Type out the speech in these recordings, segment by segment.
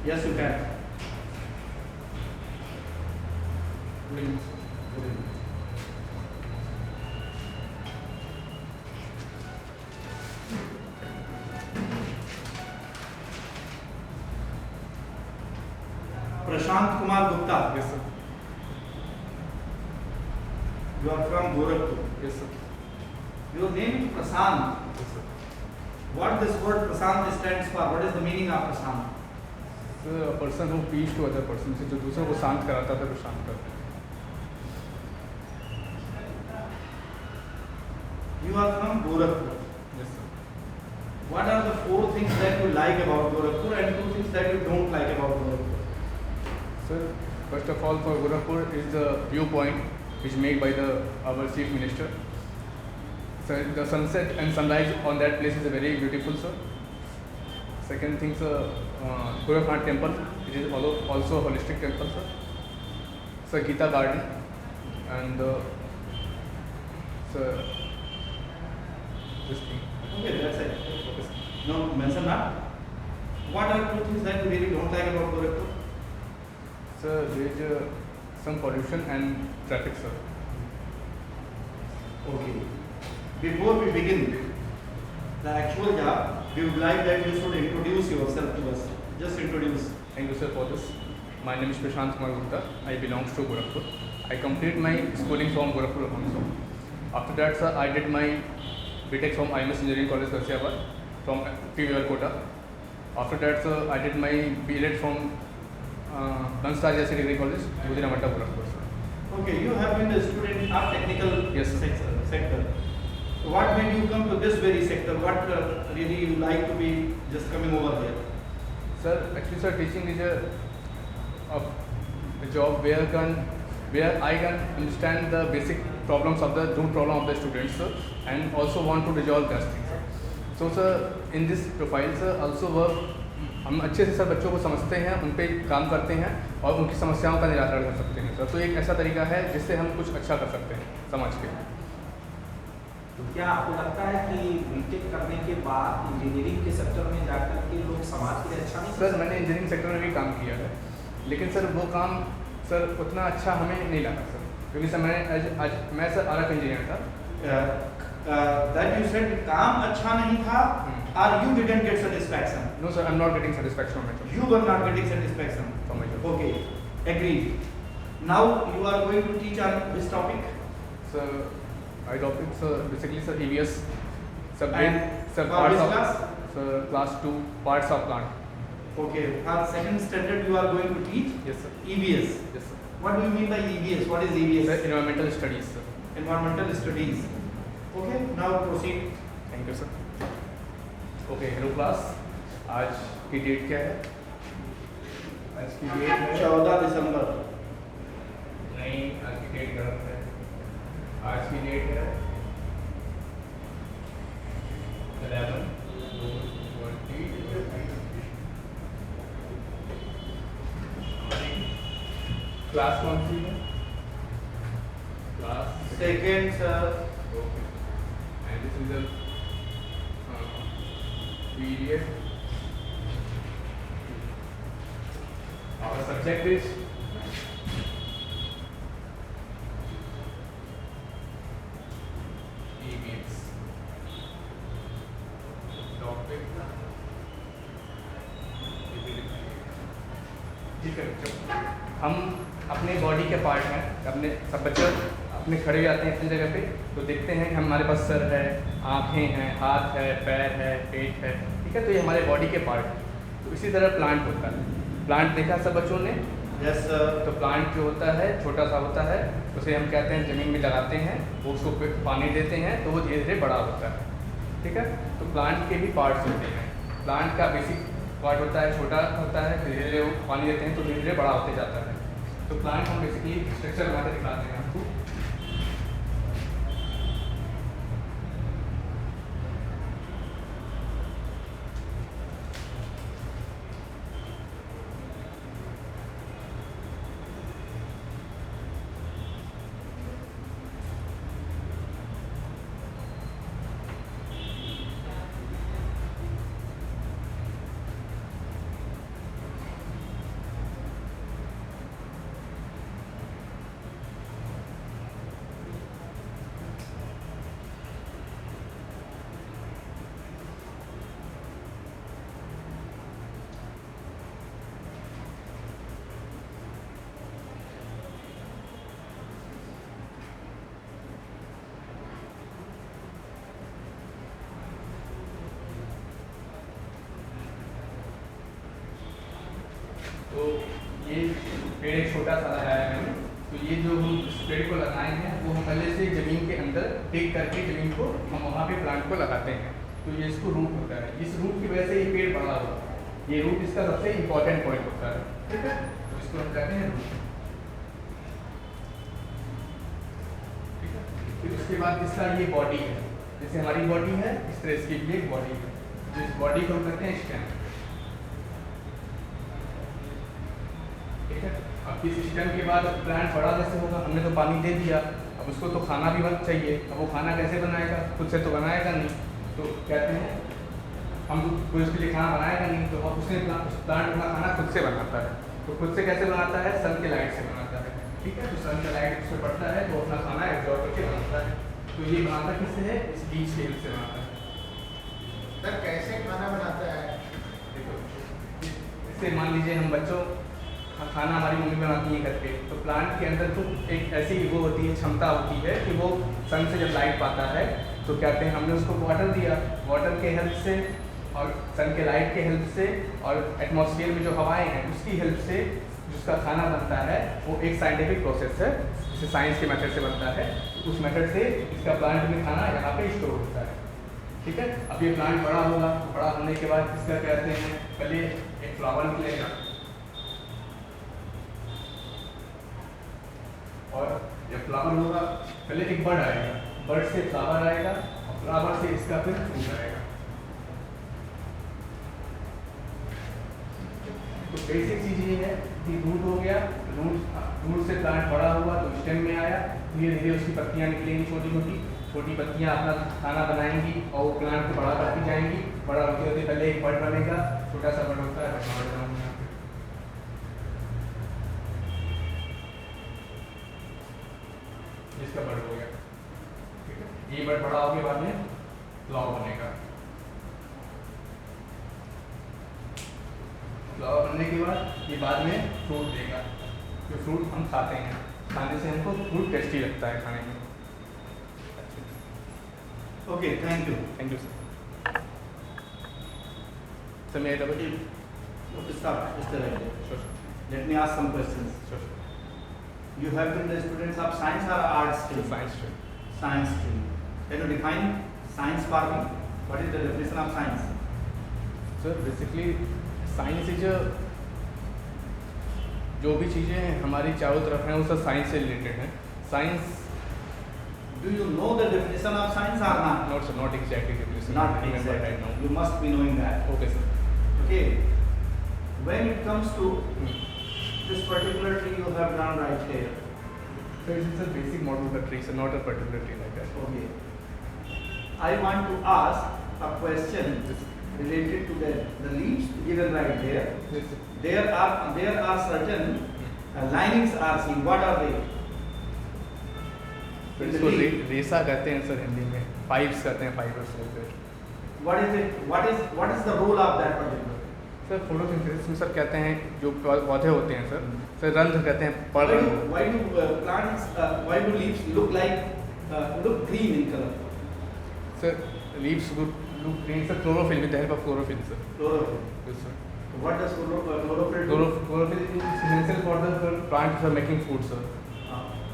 Yes, you can. Prashant Kumar Gupta. Yes, sir. You are from Gorakhpur. Yes, sir. Your name is Prashant. Yes, sir. What this word Prashant stands for? What is the meaning of Prashant? Sir, a person who peace to other person, से जो दूसरों को शांत कराता था, वो शांत करता है. You are from Gorakhpur. Yes, sir. What are the 4 things that you like about Gorakhpur and 2 things that you don't like about Gorakhpur? Sir, first of all, for Gorakhpur is the viewpoint which made by our chief minister. Sir, the sunset and sunrise on that place is very beautiful, sir. Second thing, sir, Gorakhnath temple, it is also a holistic temple, sir. Sir, Gita garden, and sir, this thing. Okay, that's it. Okay, sir. No, mention that. What are 2 things that you really don't like about Gorakhpur? Sir, there is some pollution and traffic, sir. Okay. Before we begin the actual job, we would like that you should introduce yourself to us. Just introduce. Thank you, sir, for this. My name is Prashant Kumar Gupta. I belongs to Gorakhpur. I completed my schooling from Gorakhpur also. After that, sir, I did my BTech from IMS Engineering College, Ghaziabad, from PVR Kota. After that, sir, I did my B.Ed from Lanstar Degree College, Gujranwala, Gorakhpur, sir. Okay, you have been a student of technical Yes, sir. sector. So what made you come to this very sector? What really you like to be just coming over here? Sir, actually, sir, teaching is a job where I can understand the basic problems of the root problem of the students, sir, and also want to resolve that thing, sir. So, sir, in this profile, sir, also work, हम अच्छे से sir बच्चों को समझते हैं, उन पे काम करते हैं और उनकी समस्याओं का निराकरण कर सकते हैं, सर. तो एक ऐसा तरीका है जिससे हम कुछ अच्छा कर सकते हैं समाज के. तो क्या आपको लगता है कि बीटेक करने के बाद इंजीनियरिंग के सेक्टर में जाकर के लोग समाज के लिए अच्छा नहीं कर सर, सकते? मैंने इंजीनियरिंग सेक्टर में भी काम किया है, लेकिन सर वो काम सर उतना अच्छा हमें नहीं लगा, सर, क्योंकि सर मैं सर आरएफ इंजीनियर था. That you said काम अच्छा नहीं था or you didn't get satisfaction? No, sir, I'm not getting satisfaction from my job. You were not getting satisfaction. From my job. Okay, agreed. Now you are going to teach on this topic. Sir, my topic, sir, basically, sir, EVS. Sir, And sir, for parts which of class? sir, class 2, parts of plant. Okay, for 2nd standard you are going to teach Yes, sir. EVS. Yes, sir. What do you mean by EVS? What is Sir, EVS? environmental studies, sir. Environmental studies. Okay, now proceed. Thank you, sir. Okay, hello class. आज की date क्या है? आज की date है 14 दिसंबर. नहीं, आज की डेट गलत है. आज की डेट है 11/2/20. क्लास कौन सी है? Class 2nd, sir. Okay. And this is the period. Our subject is EVS. Topic. ठीक है बच्चों, हम अपने बॉडी के पार्ट हैं, अपने सब बच्चे अपने खड़े जाते हैं अपनी जगह पे, तो देखते हैं कि हमारे पास सर है, आँखें हैं, हाथ है, पैर है, पेट है, ठीक है. तो ये हमारे बॉडी के पार्ट हैं. तो इसी तरह प्लांट होता है. प्लांट देखा सब बच्चों ने? Yes, sir. तो प्लांट जो होता है छोटा सा होता है, उसे हम कहते हैं ज़मीन में लगाते हैं, वो उसको पानी देते हैं तो वो धीरे धीरे बड़ा होता है, ठीक है. तो प्लांट के भी पार्ट्स होते हैं. प्लांट का बेसिक पार्ट होता है, छोटा होता है, धीरे धीरे वो पानी देते हैं तो धीरे धीरे बड़ा होते जाता है. तो प्लांट हम बेसिकली स्ट्रक्चर बना के दिखाते हैं आपको. तो ये पेड़ एक छोटा सा लगाया है मैंने। तो ये जो हम इस पेड़ को लगाए हैं वो हम पहले से ज़मीन के अंदर टिक करके ज़मीन को हम वहाँ पे प्लांट को लगाते हैं। तो ये इसको रूट होता है, इस रूट की वजह से ये पेड़ बड़ा हुआ है। ये रूट इसका सबसे इम्पोर्टेंट पॉइंट होता है, ठीक है। तो इसको हम कहते हैं रूट, ठीक है। फिर उसके बाद इसका ये बॉडी है, जैसे हमारी बॉडी है इस तरह इसकी भी एक बॉडी है। तो इस बॉडी को हम कहते हैं स्टेम, ठीक है। अब इस स्टेम के बाद प्लांट बड़ा कैसे होगा, हमने तो पानी दे दिया, अब उसको तो खाना भी बहुत चाहिए। अब वो खाना कैसे बनाएगा, खुद से तो बनाएगा नहीं। तो कहते हैं हम कोई उसके लिए खाना बनाएगा नहीं, तो अब उसने प्लांट अपना खाना खुद से बनाता है। तो खुद से कैसे बनाता है, सन के लाइट से बनाता है, ठीक है। तो सन का लाइट उस पर पड़ता है तो अपना खाना एब्जॉर्ब करके बनाता है। तो ये बनाता किससे है, इस बीज के हेल्प से बनाता है। सर कैसे खाना बनाता है? देखो, इससे मान लीजिए हम बच्चों खाना हमारी मम्मी बनाती है घर पे, तो प्लांट के अंदर तो एक ऐसी वो होती है, क्षमता होती है कि वो सन से जब लाइट पाता है तो कहते हैं हमने उसको वाटर दिया, वाटर के हेल्प से और सन के लाइट के हेल्प से और एटमॉस्फेयर में जो हवाएं हैं उसकी हेल्प से जिसका खाना बनता है वो एक साइंटिफिक प्रोसेस है, जिसे साइंस के मेथड से बनता है। उस मेथड से इसका प्लांट में खाना यहाँ पे स्टोर होता है, ठीक है। अब ये प्लांट बड़ा होगा, बड़ा होने के बाद इसका कहते हैं पहले एक फ्लावर निकलेगा और जब फ्लावर होगा पहले एक बर्ड आएगा, बर्ड से फ्लावर आएगा और फ्लावर से इसका फिर फ्रूट आएगा। तो बेसिक चीज़ ये है कि रूट हो गया, रूट से प्लांट बड़ा हुआ तो स्टेम में आया, धीरे धीरे उसकी पत्तियाँ निकलेंगी, छोटी छोटी छोटी पत्तियाँ अपना खाना बनाएंगी और वो प्लांट को बड़ा करती जाएंगी। बड़ा होते होते पहले एक बर्ड बनेगा, छोटा सा बर्ड होता है, इसका बर्ड हो गया, ठीक है। ये बर्ड बड़ा होके बाद में फ्लावर बनेगा, फ्लावर बनने के बाद ये बाद में फ्रूट देगा, जो फ्रूट हम खाते हैं, खाने से हमको फ्रूट टेस्टी लगता है खाने में। Okay, thank you. Thank you sir. Sir मैं double Okay, stop. Just right there. Sure Let me ask some questions. Sure You have been the students of science or arts stream? Science stream. Science stream. Can you define science for me? What is the definition of science? Sir basically science is जो भी चीज़ें हमारी चारों तरफ हैं वो सब science से रिलेटेड हैं। Science Do you know the definition of science or not? Not sir, not exactly definition. Not I remember exactly. right now. You must be knowing that. Okay sir. Okay. When it comes to this particular tree you have drawn right here. So it is a basic model of the tree, so not a particular tree like that. Okay. I want to ask a question related to the leaves given right there. Yes, sir. There are certain linings are seen. What are they? तो In the इसको leaf. रेसा कहते हैं sir Hindi में, pipes कहते हैं, fibres like that. What is it? What is the role of that particular? Sir photosynthesis में sir कहते हैं जो पौधे होते हैं सर रंध्र कहते हैं, Why पर do plants? Why do leaves look green in color? Sir leaves look green sir, chlorophyll with the help of chlorophyll sir. Chlorophyll. Yes sir. What does chlorophyll do? Chlorophyll is essential for the plant for making food sir.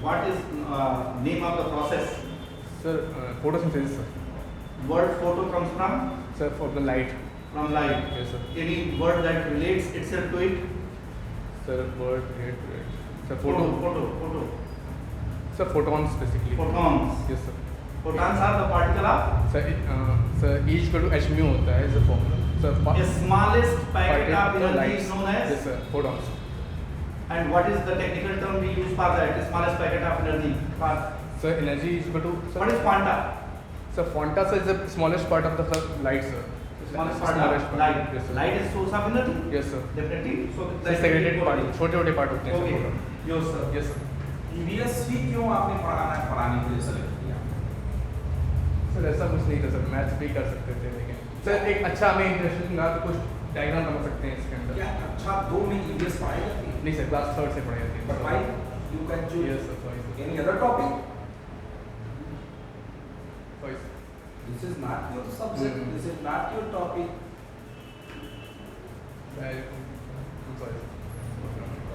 What is name of the process? Sir photosynthesis sir. Word photo comes from sir for the light. light. Yes sir. Any word that relates itself to it? Sir word sir Photo. Sir photons basically. Photons. Yes sir. Photons are the particle of sir E equal to h mu होता है is a formula sir. the smallest packet of energy is known as. Yes sir, photons. And what is the technical term we use for that? The smallest packet of energy. Sir energy is equal to What is quanta? Sir quanta sir is the smallest part of the light sir. Smallest part of light. Yes, sir. Light is source of energy. Yes sir. Definitely. So segregated part, छोटे-छोटे part होते हैं Okay. Sir. Yes, sir. Yes sir. EVS भी क्यों आपने पढ़ाने के लिए select किया? सर ऐसा कुछ नहीं था सर, मैथ्स भी कर सकते थे लेकिन सर एक अच्छा हमें इंटरेस्टिंग लगा तो कुछ डायग्राम बना सकते हैं इसके अंदर। क्या अच्छा 2 में ईवीएस पढ़ाई जाती है? नहीं सर, क्लास 3 से पढ़ाई जाती है। But why you can choose Yes, sir, sorry, sir. any other topic? Sorry, sir. This is not your subject. Mhm. This is not your topic. I'm sorry, sir.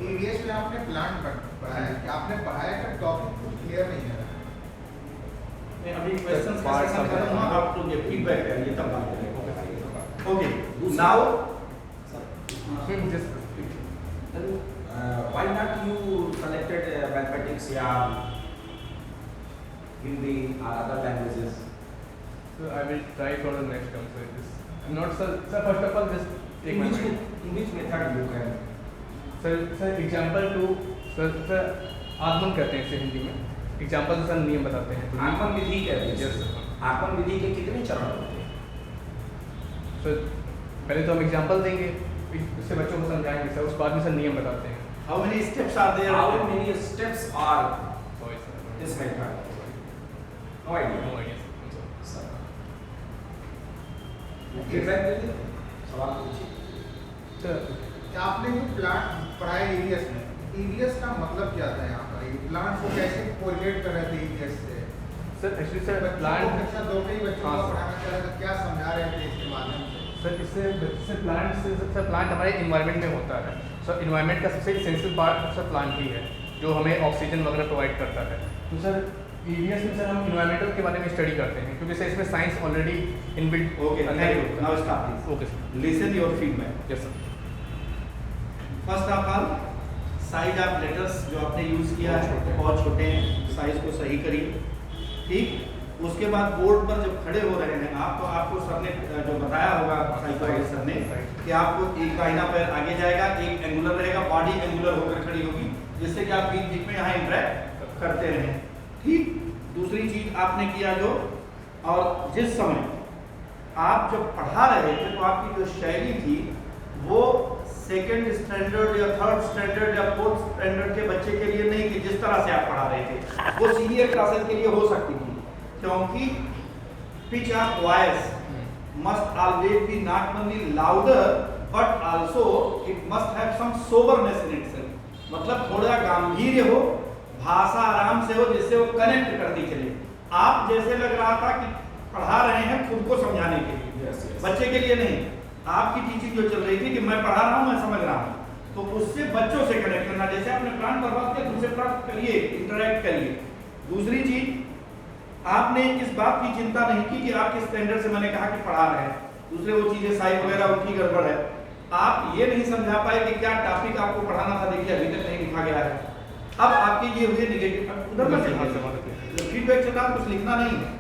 EVS में आपने plant पढ़ाया है, आपने पढ़ाया का टॉपिक कुछ clear नहीं है। मैं अभी क्वेश्चन का सेशन करूंगा, आप लोग ये फीडबैक करिए तब बात करेंगे। Okay, now why not you selected mathematics या Hindi or other languages? So I will try for the next term. So this, I'm not sir. First of all, just take my mind. In which method you can? Sir, example to sir आगमन कहते हैं इसे हिंदी में. Example से sir नियम बताते हैं. आगमन विधि कहते हैं। Yes, sir. आगमन विधि के कितने चरण होते हैं? सर पहले तो हम एग्जांपल देंगे, इससे बच्चों को समझाएंगे सर, उस बाद में सर नियम बताते हैं. how many steps are there? How many steps are Sorry sir. this method? No idea. No idea. Sir. Feedback दीजिए। सवाल पूछिए। सर आपने जो प्लांट पढ़ाया EVS में, EVS का मतलब क्या था यहाँ पर? प्लांट को कैसे कोरिलेट कर रहे थे EVS से? सर एक्चुअली सर बच्चों को प्लांट कक्षा 2 के ही बच्चों हाँ, को सर। पढ़ाना चाह रहे थे, क्या समझा रहे थे इसके माध्यम से? सर इससे प्लांट हमारे इन्वायरमेंट में होता है. सर इन्वायरमेंट का सबसे इसेंशियल पार्ट सर प्लांट ही है, जो हमें ऑक्सीजन वगैरह प्रोवाइड करता है. तो सर EVS में सर हम इन्वायरमेंटल के बारे में स्टडी करते हैं, क्योंकि सर इसमें science already inbuilt. Okay, thank you. Now start please. Okay sir. Listen your feedback. Yes sir. First of all size of letters जो आपने यूज किया है बहुत छोटे हैं, साइज को सही करिए. ठीक, उसके बाद बोर्ड पर जब खड़े हो रहे हैं आप, तो आपको सर ने जो बताया होगा साइकोलॉजिस्ट सर ने कि आपको एक दाहिना पैर आगे जाएगा, एक एंगुलर रहेगा, बॉडी एंगुलर होकर खड़ी होगी, जिससे कि आप बीच बीच में यहाँ इंटरेक्ट करते रहें. ठीक, दूसरी चीज आपने किया जो, और जिस समय आप जब पढ़ा रहे थे तो आपकी जो शैली थी वो सेकेंड स्टैंडर्ड या थर्ड स्टैंडर्ड या फोर्थ स्टैंडर्ड के बच्चे के लिए नहीं थी. जिस तरह से आप पढ़ा रहे थे वो सीनियर क्लासेस के लिए हो सकती थी, क्योंकि pitch of voice must always be not only louder but also it must have some soberness in itself. मतलब थोड़ा गांभीर्य हो, भाषा आराम से हो, जिससे वो कनेक्ट करती चले. आप जैसे लग रहा था कि पढ़ा रहे हैं खुद को समझाने के लिए, बच्चे के लिए नहीं. आपकी टीचिंग जो चल रही थी कि मैं पढ़ा रहा हूं, मैं समझ रहा हूं, तो उससे बच्चों से कनेक्ट करना. जैसे आपने प्लान बर्बाद किया, दूसरे प्लान करिए, इंटरेक्ट करिए. दूसरी चीज, आपने इस बात की चिंता नहीं की कि आप किस स्टैंडर्ड से मैंने कहा कि पढ़ा रहे हैं. दूसरे वो चीजें साइज वगैरह उनकी गड़बड़ है. आप ये नहीं समझा पाए कि क्या टॉपिक आपको पढ़ाना था, देखिए अभी तक नहीं लिखा गया है. अब आपके ये हुए निगेटिव, उधर पर चलिए, फीडबैक चलता कुछ लिखना नहीं है.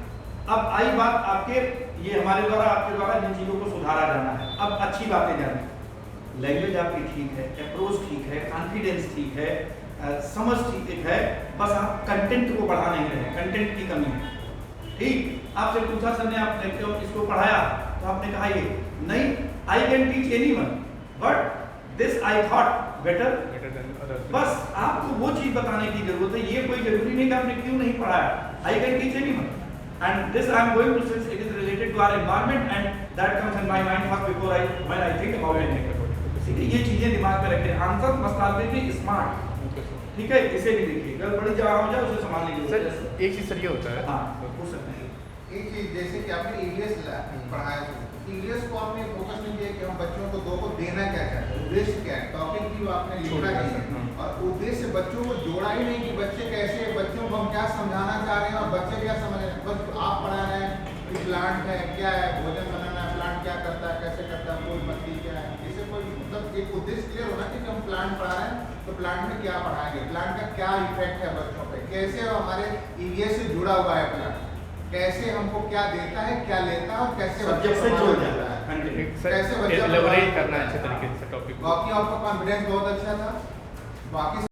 अब आई बात आपके, ये हमारे द्वारा आपके द्वारा जिन चीजों को सुधारा जाना है. अब अच्छी बातें जाने, लैंग्वेज आपकी ठीक है, अप्रोच ठीक है, कॉन्फिडेंस ठीक है, समझ ठीक है, बस आप कंटेंट को बढ़ा नहीं रहे, कंटेंट की कमी है. ठीक, आपसे पूछा सर ने, आपने क्यों इसको पढ़ाया, तो आपने कहा ये नहीं, I can teach anyone but this I thought better. बस आपको वो चीज बताने की जरूरत है. ये कोई जरूरी नहीं कि आपने क्यों नहीं पढ़ाया. I can teach anyone and this I am going to, since it is related to our environment and that comes in my mind first before when I think about it. ठीक है, ये चीजें दिमाग में रखें. Answer must always B smart. ठीक है, इसे भी देखिए, अगर बड़ी जगह हो जाए उसे संभालने की सर जरूरत है. एक चीज सर ये होता है. हाँ, पूछ सकते हैं. एक चीज जैसे कि आपने EVS पढ़ाया, EVS को आपने फोकस नहीं किया कि हम बच्चों को 2 को देना क्या चाहते हैं, उद्देश्य क्या है, टॉपिक भी आपने लिखा नहीं है, और उद्देश्य बच्चों को जोड़ा ही नहीं कि बच्चे कैसे, बच्चों को हम क्या समझाना चाह रहे हैं और बच्चे क्या समझ रहे हैं. बस आप पढ़ा रहे हैं कि प्लांट है, क्या है, भोजन बनाना है, प्लांट क्या करता है, कैसे करता है, फूल पत्ती क्या है. इससे कोई मतलब एक उद्देश्य क्लियर होना कि हम प्लांट पढ़ा रहे हैं तो प्लांट में क्या पढ़ाएंगे, प्लांट का क्या इफेक्ट है बच्चों पे, कैसे हमारे EVS से जुड़ा हुआ है प्लांट, कैसे हमको क्या देता है, क्या लेता है, और कैसे सब्जेक्ट से जोड़ जाता है. कैसे एलैबोरेट करना है अच्छे तरीके से टॉपिक को. बाकी आपका कॉन्फिडेंस बहुत अच्छा था. बाकी